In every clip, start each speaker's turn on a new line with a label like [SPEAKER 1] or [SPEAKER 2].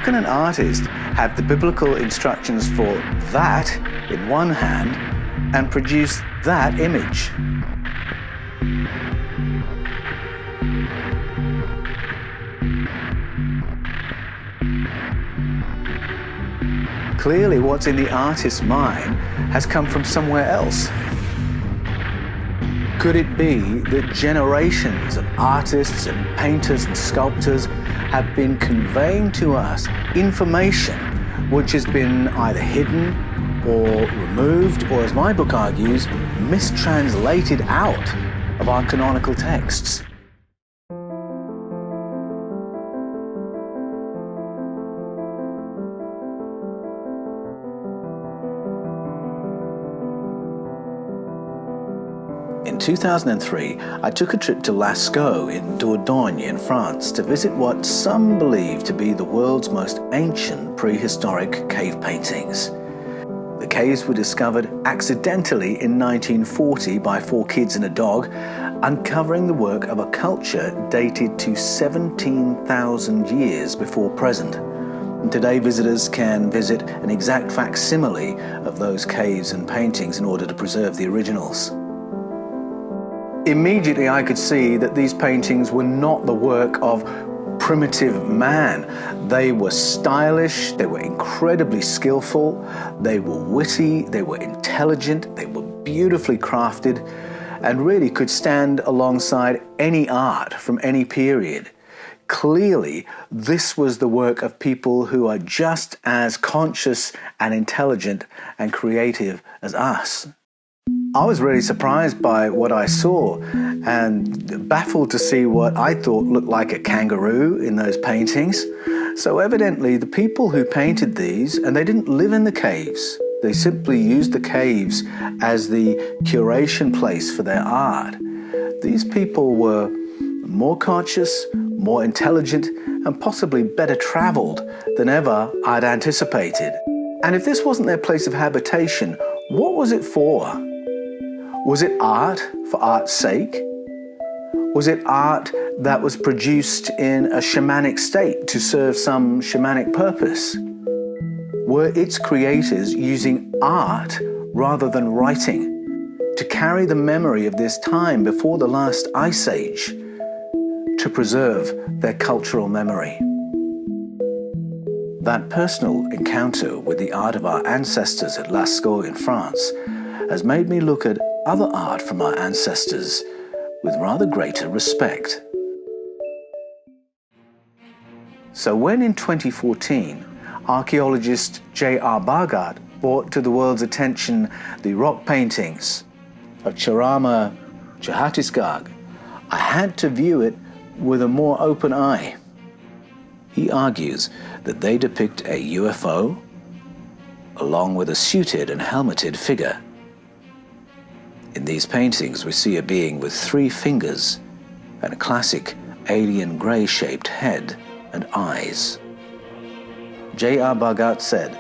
[SPEAKER 1] can an artist have the biblical instructions for that in one hand and produce that image? Clearly, what's in the artist's mind has come from somewhere else. Could it be that generations of artists and painters and sculptors have been conveying to us information which has been either hidden or removed, or as my book argues, mistranslated out of our canonical texts? In 2003, I took a trip to Lascaux in Dordogne in France to visit what some believe to be the world's most ancient prehistoric cave paintings. The caves were discovered accidentally in 1940 by 4 kids and a dog, uncovering the work of a culture dated to 17,000 years before present. And today visitors can visit an exact facsimile of those caves and paintings in order to preserve the originals. Immediately I could see that these paintings were not the work of primitive man. They were stylish, they were incredibly skillful, they were witty, they were intelligent, they were beautifully crafted, and really could stand alongside any art from any period. Clearly, this was the work of people who are just as conscious and intelligent and creative as us. I was really surprised by what I saw and baffled to see what I thought looked like a kangaroo in those paintings. So evidently the people who painted these, and they didn't live in the caves, they simply used the caves as the curation place for their art. These people were more conscious, more intelligent, and possibly better traveled than ever I'd anticipated. And if this wasn't their place of habitation, what was it for? Was it art for art's sake? Was it art that was produced in a shamanic state to serve some shamanic purpose? Were its creators using art rather than writing to carry the memory of this time before the last ice age, to preserve their cultural memory? That personal encounter with the art of our ancestors at Lascaux in France has made me look at other art from our ancestors with rather greater respect. So when in 2014, archaeologist J.R. Bargard brought to the world's attention the rock paintings of Charama Chahatiskag, I had to view it with a more open eye. He argues that they depict a UFO along with a suited and helmeted figure. In these paintings, we see a being with 3 fingers and a classic alien grey-shaped head and eyes. J.R. Bargard said,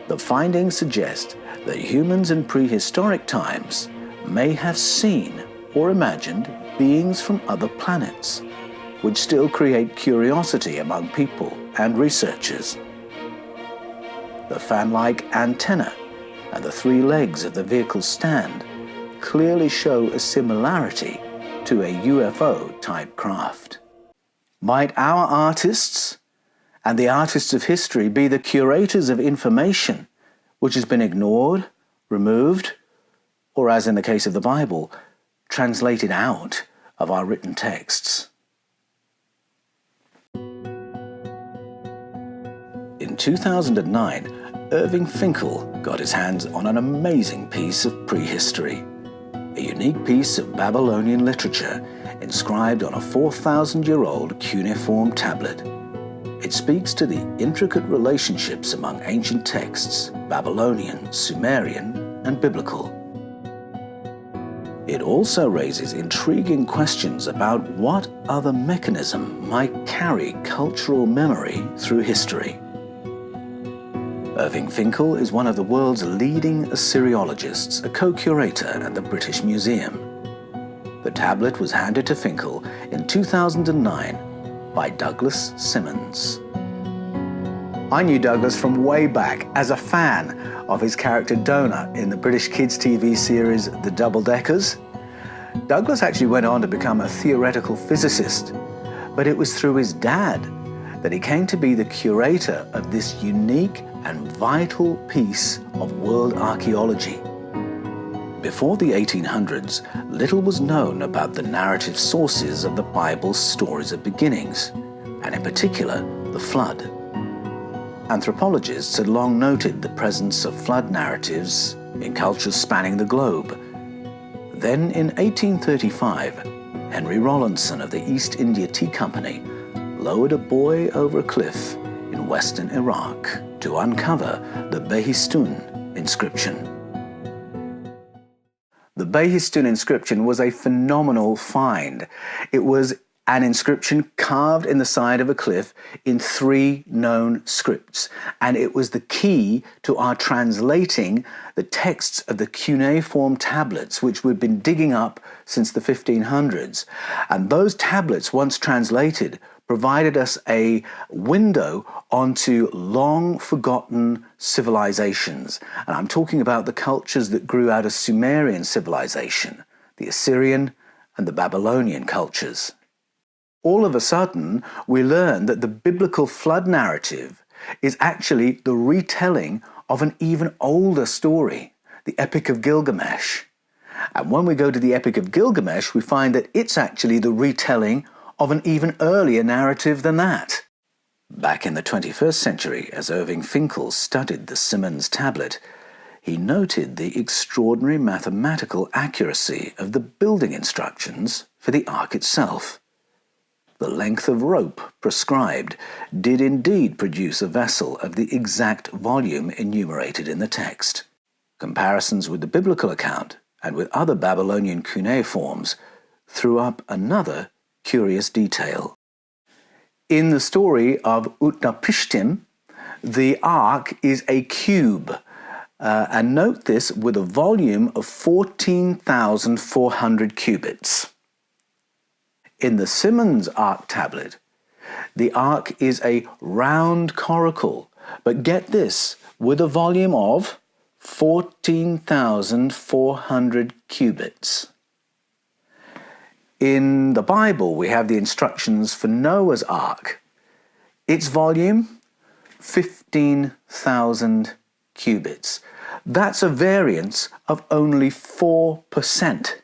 [SPEAKER 1] "The findings suggest that humans in prehistoric times may have seen or imagined beings from other planets, which still create curiosity among people and researchers. The fan-like antenna and the 3 legs of the vehicle's stand clearly show a similarity to a UFO-type craft. Might our artists and the artists of history be the curators of information which has been ignored, removed, or, as in the case of the Bible, translated out of our written texts?" In 2009, Irving Finkel got his hands on an amazing piece of prehistory. A unique piece of Babylonian literature inscribed on a 4,000-year-old cuneiform tablet. It speaks to the intricate relationships among ancient texts, Babylonian, Sumerian, and Biblical. It also raises intriguing questions about what other mechanism might carry cultural memory through history. Irving Finkel is one of the world's leading Assyriologists, a co-curator at the British Museum. The tablet was handed to Finkel in 2009 by Douglas Simmons. I knew Douglas from way back as a fan of his character Donut in the British kids' TV series The Double Deckers. Douglas actually went on to become a theoretical physicist, but it was through his dad that he came to be the curator of this unique and vital piece of world archaeology. Before the 1800s, little was known about the narrative sources of the Bible's stories of beginnings, and in particular, the flood. Anthropologists had long noted the presence of flood narratives in cultures spanning the globe. Then in 1835, Henry Rawlinson of the East India Tea Company lowered a buoy over a cliff in western Iraq to uncover the Behistun inscription. The Behistun inscription was a phenomenal find. It was an inscription carved in the side of a cliff in 3 known scripts, and it was the key to our translating the texts of the Cuneiform tablets, which we've been digging up since the 1500s. And those tablets, once translated, provided us a window onto long-forgotten civilizations. And I'm talking about the cultures that grew out of Sumerian civilization, the Assyrian and the Babylonian cultures. All of a sudden, we learn that the biblical flood narrative is actually the retelling of an even older story, the Epic of Gilgamesh. And when we go to the Epic of Gilgamesh, we find that it's actually the retelling of an even earlier narrative than that. Back in the 21st century, as Irving Finkel studied the Simmons tablet, he noted the extraordinary mathematical accuracy of the building instructions for the ark itself. The length of rope prescribed did indeed produce a vessel of the exact volume enumerated in the text. Comparisons with the biblical account and with other Babylonian cuneiforms threw up another curious detail. In the story of Utnapishtim, the ark is a cube, and note this, with a volume of 14,400 cubits. In the Simmons Ark tablet, the ark is a round coracle, but get this, with a volume of 14,400 cubits. In the Bible, we have the instructions for Noah's Ark. Its volume, 15,000 cubits. That's a variance of only 4%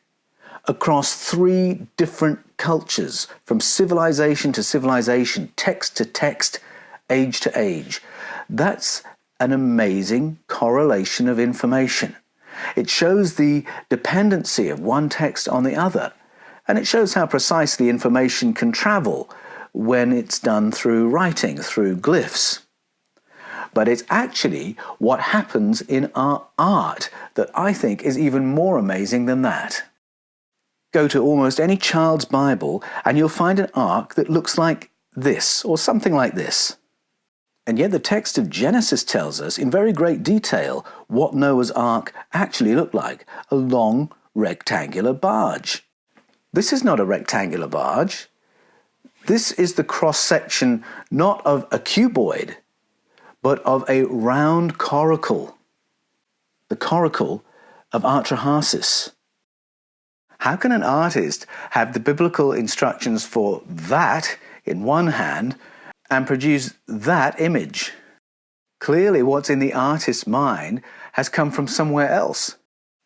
[SPEAKER 1] across 3 different cultures, from civilization to civilization, text to text, age to age. That's an amazing correlation of information. It shows the dependency of one text on the other. And it shows how precisely information can travel when it's done through writing, through glyphs. But it's actually what happens in our art that I think is even more amazing than that. Go to almost any child's Bible and you'll find an ark that looks like this, or something like this. And yet the text of Genesis tells us in very great detail what Noah's Ark actually looked like, a long rectangular barge. This is not a rectangular barge. This is the cross-section not of a cuboid, but of a round coracle, the coracle of Atrahasis. How can an artist have the biblical instructions for that in one hand and produce that image? Clearly, what's in the artist's mind has come from somewhere else.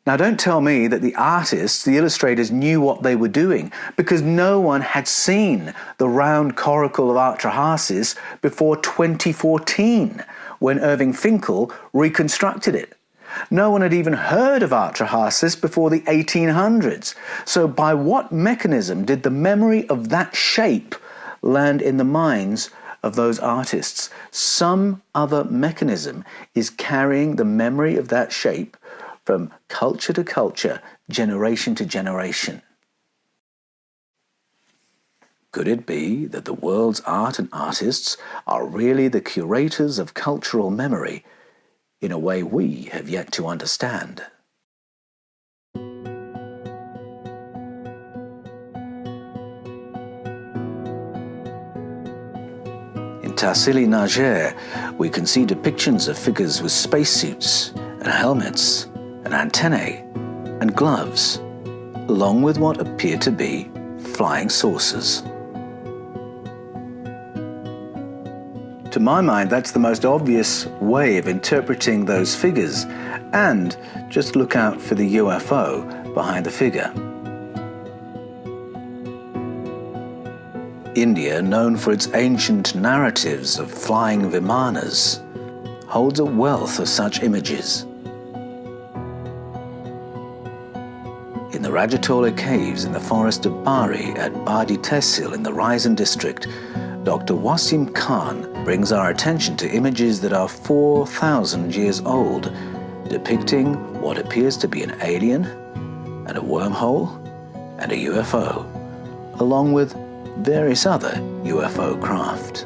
[SPEAKER 1] Now, don't tell me that the artists, the illustrators, knew what they were doing, because no one had seen the round coracle of Atrahasis before 2014, when Irving Finkel reconstructed it. No one had even heard of Atrahasis before the 1800s. So by what mechanism did the memory of that shape land in the minds of those artists? Some other mechanism is carrying the memory of that shape from culture to culture, generation to generation. Could it be that the world's art and artists are really the curators of cultural memory in a way we have yet to understand? In Tassili Niger, we can see depictions of figures with spacesuits and helmets and antennae and gloves, along with what appear to be flying saucers. To my mind, that's the most obvious way of interpreting those figures, and just look out for the UFO behind the figure. India, known for its ancient narratives of flying vimanas, holds a wealth of such images. In the Rajatola caves in the forest of Bari at Badi Tehsil in the Raisen district, Dr. Wasim Khan brings our attention to images that are 4,000 years old, depicting what appears to be an alien and a wormhole and a UFO, along with various other UFO craft.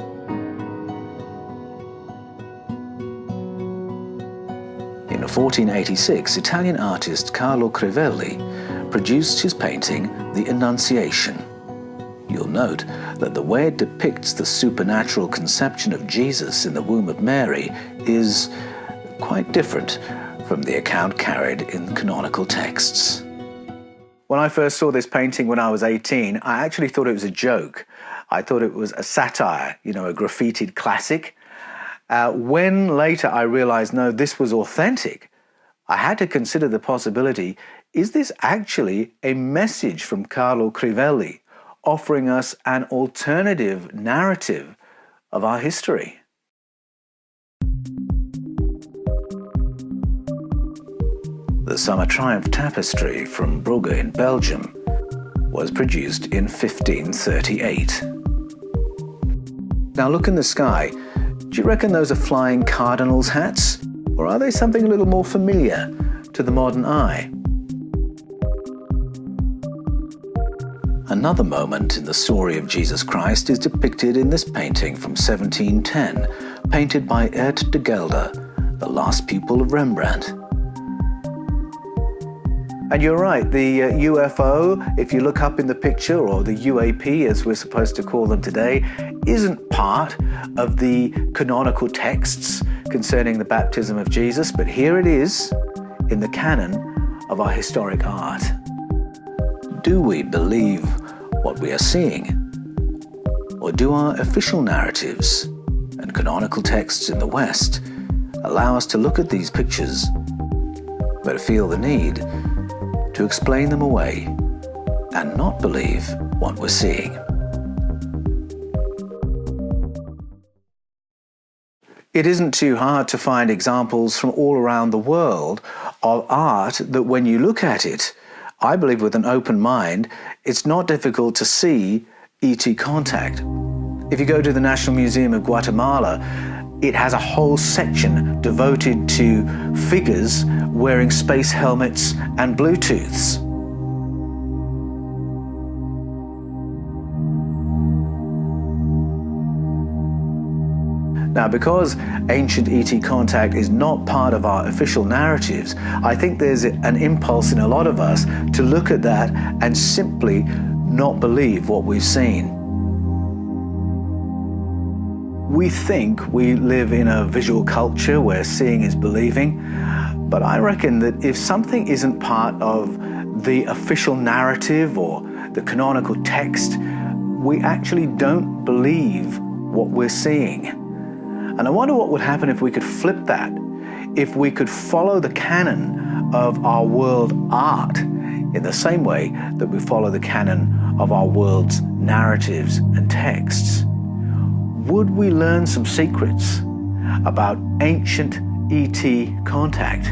[SPEAKER 1] In 1486, Italian artist Carlo Crivelli produced his painting, The Annunciation. You'll note that the way it depicts the supernatural conception of Jesus in the womb of Mary is quite different from the account carried in canonical texts. When I first saw this painting when I was 18, I actually thought it was a joke. I thought it was a satire, a graffitied classic. When later I realized, no, this was authentic, I had to consider the possibility, is this actually a message from Carlo Crivelli, offering us an alternative narrative of our history? The Summer Triumph tapestry from Brugge in Belgium was produced in 1538. Now look in the sky. Do you reckon those are flying cardinals' hats? Or are they something a little more familiar to the modern eye? Another moment in the story of Jesus Christ is depicted in this painting from 1710, painted by Ert de Gelder, the last pupil of Rembrandt. And you're right, the UFO, if you look up in the picture, or the UAP as we're supposed to call them today, isn't part of the canonical texts concerning the baptism of Jesus, but here it is in the canon of our historic art. Do we believe what we are seeing? Or do our official narratives and canonical texts in the West allow us to look at these pictures, but feel the need to explain them away and not believe what we're seeing? It isn't too hard to find examples from all around the world of art that when you look at it, I believe with an open mind, it's not difficult to see ET contact. If you go to the National Museum of Guatemala, it has a whole section devoted to figures wearing space helmets and Bluetooths. Now, because ancient ET contact is not part of our official narratives, I think there's an impulse in a lot of us to look at that and simply not believe what we've seen. We think we live in a visual culture where seeing is believing, but I reckon that if something isn't part of the official narrative or the canonical text, we actually don't believe what we're seeing. And I wonder what would happen if we could flip that, if we could follow the canon of our world art in the same way that we follow the canon of our world's narratives and texts. Would we learn some secrets about ancient ET contact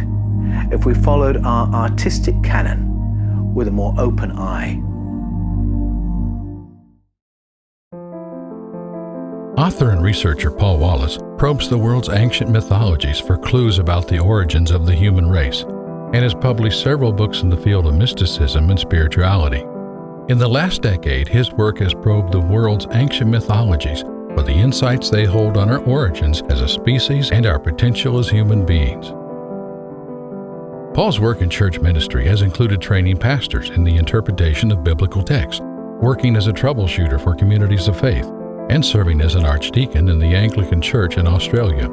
[SPEAKER 1] if we followed our artistic canon with a more open eye?
[SPEAKER 2] Author and researcher Paul Wallis probes the world's ancient mythologies for clues about the origins of the human race, and has published several books in the field of mysticism and spirituality. In the last decade, his work has probed the world's ancient mythologies for the insights they hold on our origins as a species and our potential as human beings. Paul's work in church ministry has included training pastors in the interpretation of biblical texts, working as a troubleshooter for communities of faith, and serving as an archdeacon in the Anglican Church in Australia.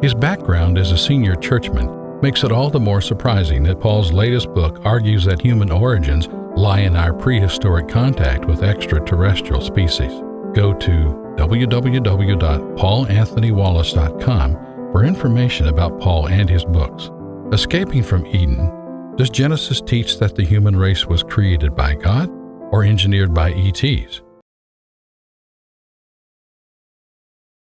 [SPEAKER 2] His background as a senior churchman makes it all the more surprising that Paul's latest book argues that human origins lie in our prehistoric contact with extraterrestrial species. Go to www.paulanthonywallis.com for information about Paul and his books. Escaping from Eden, does Genesis teach that the human race was created by God or engineered by ETs?